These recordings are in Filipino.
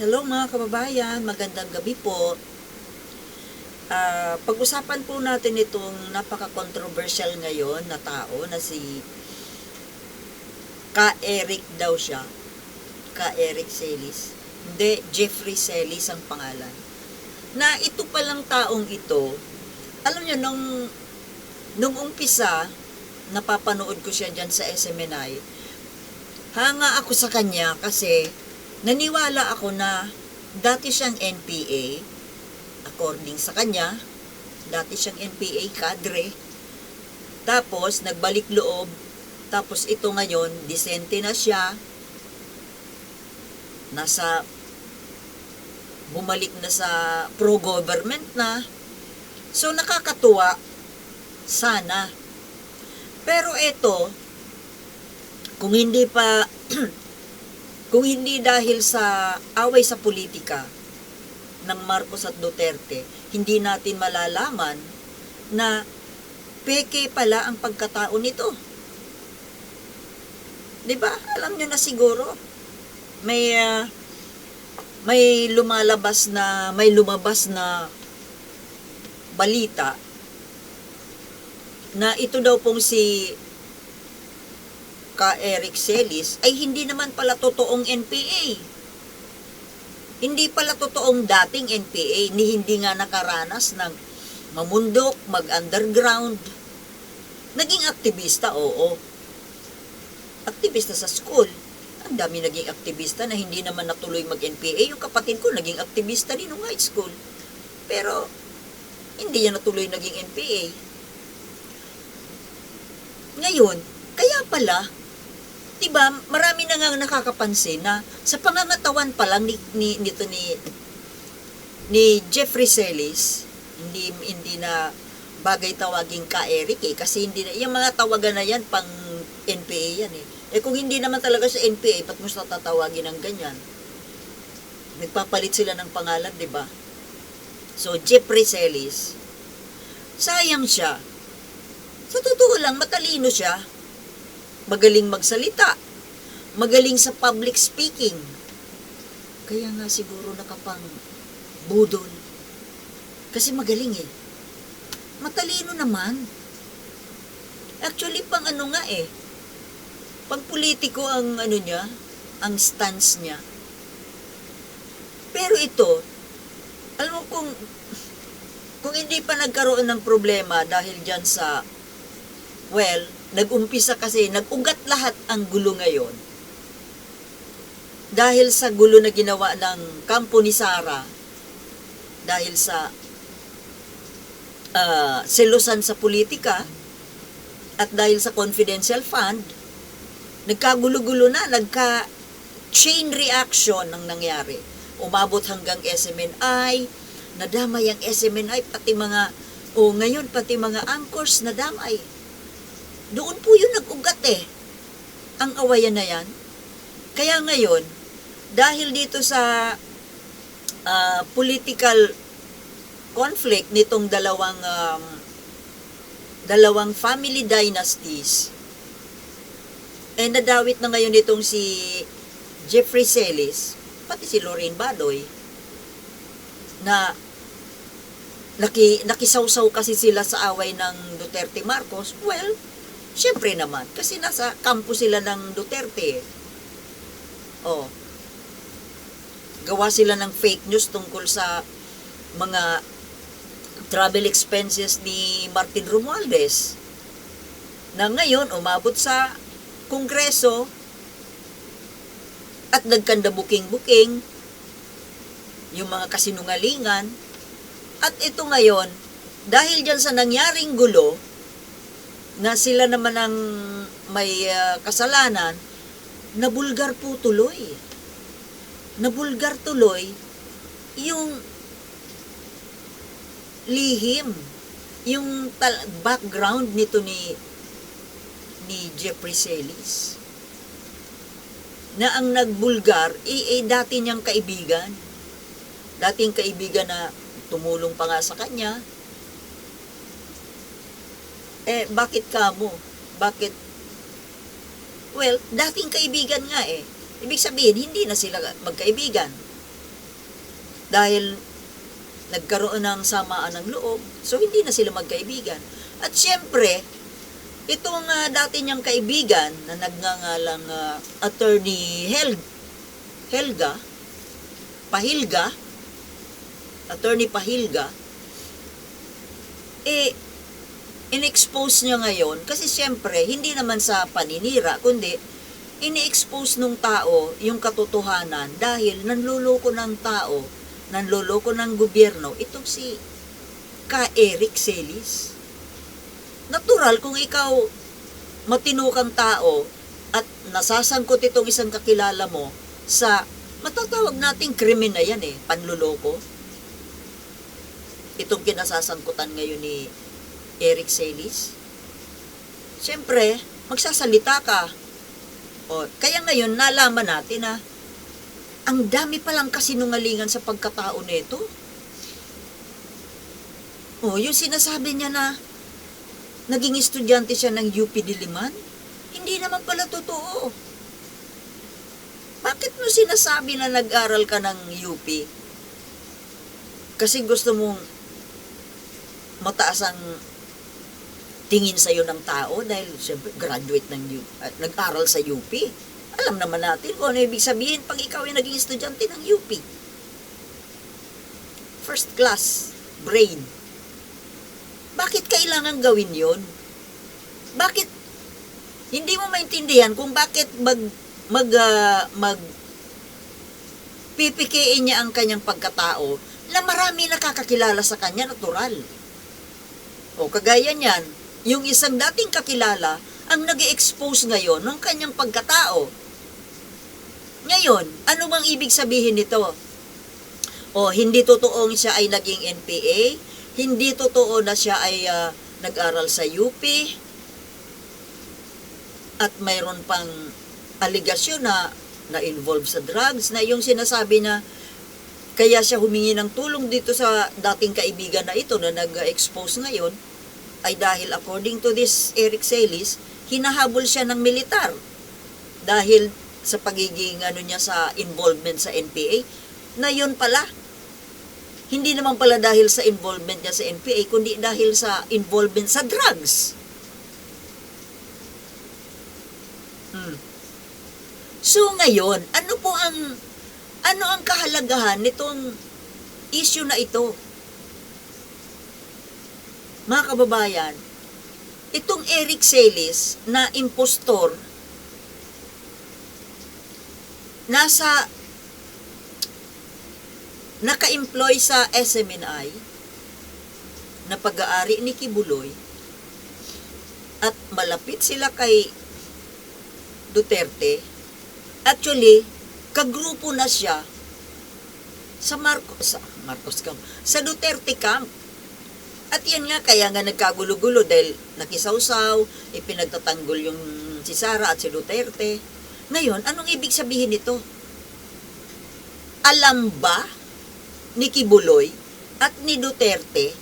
Hello mga kababayan, magandang gabi po. Pag-usapan po natin itong napaka-controversial ngayon na tao na si Ka-Eric daw siya. Ka-Eric Celis. Hindi, Jeffrey Celis ang pangalan. Na ito palang taong ito, alam nyo, nung umpisa, napapanood ko siya dyan sa SMNI, hanga ako sa kanya kasi naniwala ako na dati siyang NPA, according sa kanya, dati siyang NPA cadre, tapos nagbalik loob, tapos ito ngayon, disente na siya, bumalik na sa pro-government na, so nakakatuwa, sana. Pero ito, kung hindi pa, kung hindi dahil sa away sa politika ng Marcos at Duterte, hindi natin malalaman na peke pala ang pagkatao nito. 'Di ba? Alam nyo na siguro. May lumabas na balita na ito daw pong si Ka-Eric Celis ay hindi naman pala totoong NPA. Hindi pala totoong dating NPA, ni hindi nga nakaranas ng mamundok, mag-underground. Naging aktivista, oo. Aktivista sa school. Ang dami naging aktivista na hindi naman natuloy mag-NPA. Yung kapatid ko naging aktivista din nung high school. Pero, hindi yan natuloy naging NPA. Ngayon, kaya pala, diba, marami na nga nakakapansin na sa pangangatawan pa lang ni Jeffrey Celis, hindi na bagay tawaging Ka-Eric kasi hindi na, yung mga tawagan na yan pang NPA yan kung hindi naman talaga sa NPA, ba't mo siya tatawagin ng ganyan? Nagpapalit sila ng pangalan, diba? So, Jeffrey Celis, sayang siya. Sa totoo lang, matalino siya. Magaling magsalita. Magaling sa public speaking. Kaya nga siguro nakapang budol. Kasi magaling Matalino naman. Actually, pang ano nga pang politiko ang ano niya, ang stance niya. Pero ito, alam mo kung hindi pa nagkaroon ng problema dahil dyan sa, nag-umpisa kasi, nag-ugat lahat ang gulo ngayon. Dahil sa gulo na ginawa ng kampo ni Sara, dahil sa selosan sa politika, at dahil sa confidential fund, nagkagulo-gulo na, nagka-chain reaction ang nangyari. Umabot hanggang SMNI, nadamay ang SMNI, ngayon pati mga anchors nadamay. Doon po yung nag-ugat ang awayan na yan. Kaya ngayon, dahil dito sa political conflict nitong dalawang family dynasties, nadawit na ngayon itong si Jeffrey Celis, pati si Lorraine Badoy, na nakisawsaw kasi sila sa away ng Duterte Marcos. Siyempre naman, kasi nasa kampo sila ng Duterte. Gawa sila ng fake news tungkol sa mga travel expenses ni Martin Romualdez, na ngayon umabot sa Kongreso at nagkanda buking-buking yung mga kasinungalingan. At ito ngayon, dahil dyan sa nangyaring gulo, na sila naman ang may kasalanan, nabulgar po tuloy. Nabulgar tuloy yung lihim, yung background nito ni Jeffrey Celis. Na ang nagbulgar, dati niyang kaibigan. Dating kaibigan na tumulong pa nga sa kanya. Bakit kamo? Bakit? Dating kaibigan nga Ibig sabihin, hindi na sila magkaibigan. dahil nagkaroon ng samaan ng loob, so hindi na sila magkaibigan. At syempre, itong dati niyang kaibigan na nagngangalang attorney attorney Pahilga, in-expose niya ngayon kasi syempre, hindi naman sa paninira, kundi ini-expose nung tao yung katotohanan dahil nanloloko ng tao, nanloloko ng gobyerno, itong si Eric Celis. Natural kung ikaw matinukang tao at nasasangkot itong isang kakilala mo sa matatawag nating krimen na yan panluloko. Itong kinasasangkutan ngayon ni Eric Celis. Siyempre, magsasalita ka. Kaya ngayon, nalaman natin na ang dami palang kasinungalingan sa pagkatao nito. Yung sinasabi niya na naging estudyante siya ng UP Diliman, hindi naman pala totoo. Bakit mo sinasabi na nag-aral ka ng UP? Kasi gusto mong mataas ang tingin sa'yo ng tao dahil siyempre graduate ng UP, nag-aral sa UP. Alam naman natin kung ano ibig sabihin pag ikaw ay naging estudyante ng UP. First class, brain. Bakit kailangan gawin yon? Bakit hindi mo maintindihan kung bakit pipikiin niya ang kanyang pagkatao na marami nakakakilala sa kanya, natural. Kagaya niyan, yung isang dating kakilala ang nag-expose ngayon ng kanyang pagkatao. Ngayon, ano bang ibig sabihin nito? Hindi totoong siya ay naging NPA, hindi totoo na siya ay nag-aral sa UP, at mayroon pang aligasyon na involved sa drugs, na yung sinasabi na kaya siya humingi ng tulong dito sa dating kaibigan na ito na nag-expose ngayon, ay dahil according to this Eric Celis, hinahabol siya ng militar dahil sa pagiging niya sa involvement sa NPA, na yun pala, hindi naman pala dahil sa involvement niya sa NPA, kundi dahil sa involvement sa drugs. So ngayon, ano ang kahalagahan nitong issue na ito? Mga kababayan, itong Eric Celis na impostor, naka-employ sa SMNI na pag-aari ni Kibuloy, at malapit sila kay Duterte. Actually, kagrupo na siya sa sa Duterte camp. At yan nga, kaya nga nagkagulo-gulo dahil nakisawsaw, ipinagtatanggol yung si Sara at si Duterte. Ngayon, anong ibig sabihin nito? Alam ba ni Kibuloy at ni Duterte,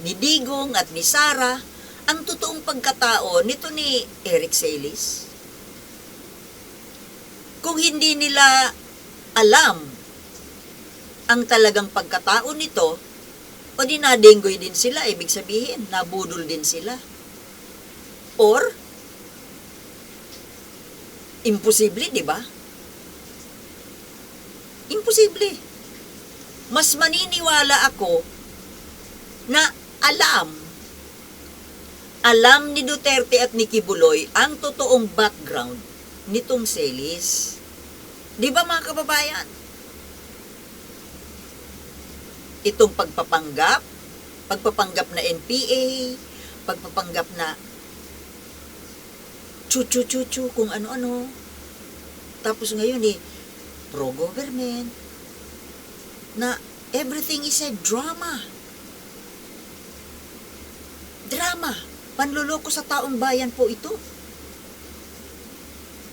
ni Digong at ni Sara, ang totoong pagkatao nito ni Eric Celis? Kung hindi nila alam ang talagang pagkatao nito, o di nadenggoy din sila, ibig sabihin, nabudol din sila. Or, imposible, di ba? Imposible. Mas maniniwala ako na alam ni Duterte at ni Kibuloy ang totoong background nitong Celis. Di ba mga kababayan? Itong pagpapanggap na NPA, pagpapanggap na chu-chu-chu-chu kung ano-ano. Tapos ngayon pro-government, na everything is a drama. Drama. Panluloko sa taong bayan po ito.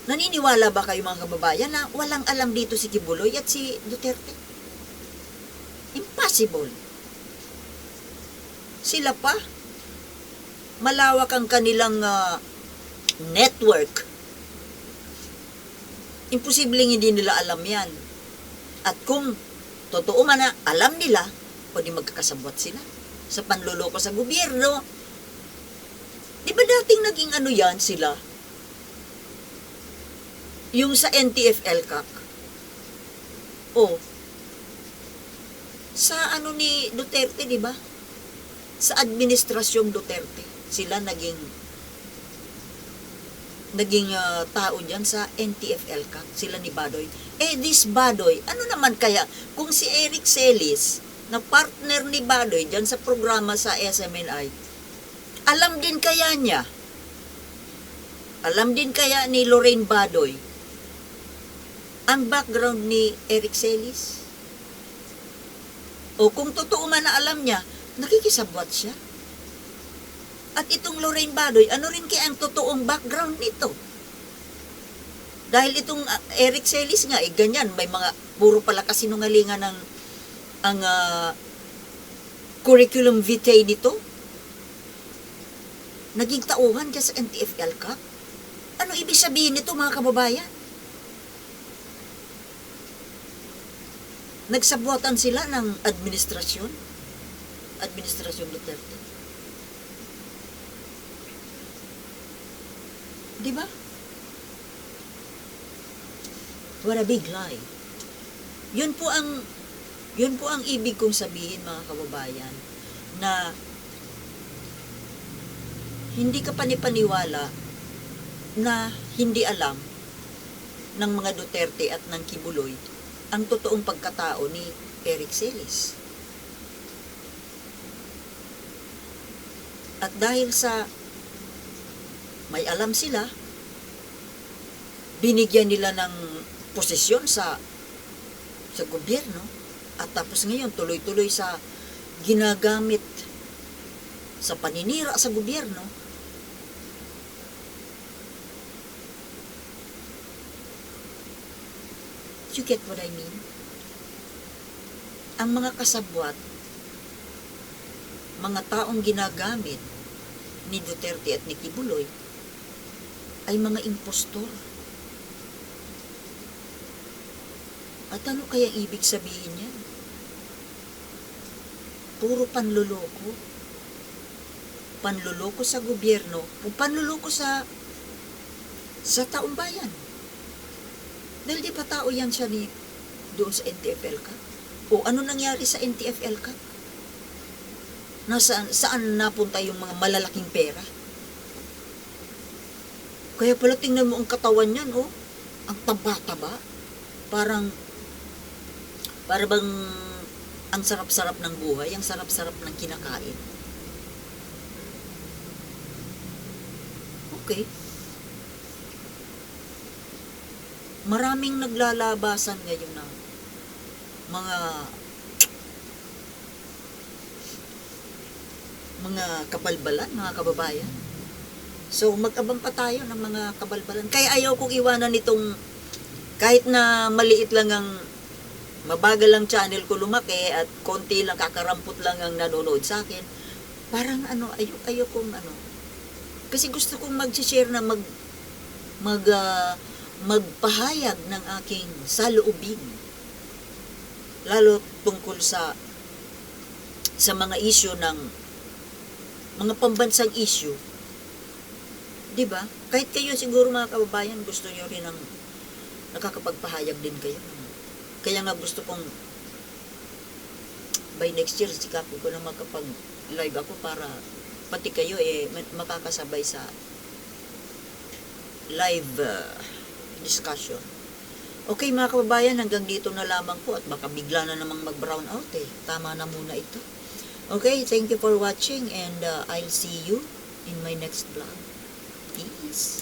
Naniniwala ba kayo mga kababayan na walang alam dito si Kibuloy at si Duterte? Impossible. Sila pa, malawak ang kanilang network. Imposibleng hindi nila alam yan. At kung totoo man na alam nila, o di magkakasabwat sila sa panluloko sa gobyerno. Di ba dating naging ano yan sila? Yung sa NTF-ELCAC. O, sa ano ni Duterte, di ba? Sa administrasyong Duterte, sila naging tao dyan sa NTF-ELCAC, sila ni Badoy. This Badoy, ano naman kaya, kung si Eric Celis, na partner ni Badoy dyan sa programa sa SMNI, alam din kaya niya, alam din kaya ni Lorraine Badoy, ang background ni Eric Celis? O kung totoo man na alam niya, nakikisabwat siya. At itong Lorraine Badoy, ano rin kaya ang totoong background nito? Dahil itong Eric Celis nga, ganyan, may mga puro pala kasinungalingan ng ang curriculum vitae nito. Naging tauhan dyan sa NTF-ELCAC. Ano ibig sabihin nito, mga kababayan? Nagsabuatan sila ng administrasyon Duterte. Di ba? What a big lie. Yun po ang ibig kong sabihin, mga kababayan, na hindi ka panipaniwala na hindi alam ng mga Duterte at ng Kibuloy ang totoong pagkatao ni Eric Celis. At dahil sa may alam sila, binigyan nila ng posisyon sa gobyerno, at tapos ngayon tuloy-tuloy sa ginagamit sa paninira sa gobyerno. You get what I mean? Ang mga kasabwat, mga taong ginagamit ni Duterte at ni Kibuloy ay mga impostor. At ano kaya ibig sabihin niyan? Puro panluloko. Panluloko sa gobyerno, panluloko sa taong bayan. Dahil di ba tao yan siya doon sa NTF-ELCAC? O ano nangyari sa NTF-ELCAC? Saan napunta yung mga malalaking pera? Kaya pala tingnan mo ang katawan niyan, ang taba-taba. Para bang ang sarap-sarap ng buhay, ang sarap-sarap ng kinakain. Okay. Maraming naglalabasan ngayon ng mga kabalbalan, mga kababayan. So, mag-abang pa tayo ng mga kabalbalan. Kaya ayaw kong iwanan itong, kahit na maliit lang ang, mabagal lang channel ko lumaki, at konti lang, kakarampot lang ang nanonood sa akin. Parang ayaw kong kasi gusto kong mag-share na magpahayag ng aking saloobin. Lalo tungkol sa mga issue ng mga pambansang issue. 'Di ba? Kahit kayo siguro, mga kababayan, gusto niyo rin ng nakakapagpahayag din kayo. Kaya nga gusto kong by next year sikapin ko na makapag-live ako para pati kayo makakasabay sa live discussion. Okay, mga kababayan, hanggang dito na lamang po, at baka bigla na namang mag-brown out Tama na muna ito. Okay, thank you for watching, and I'll see you in my next vlog. Peace.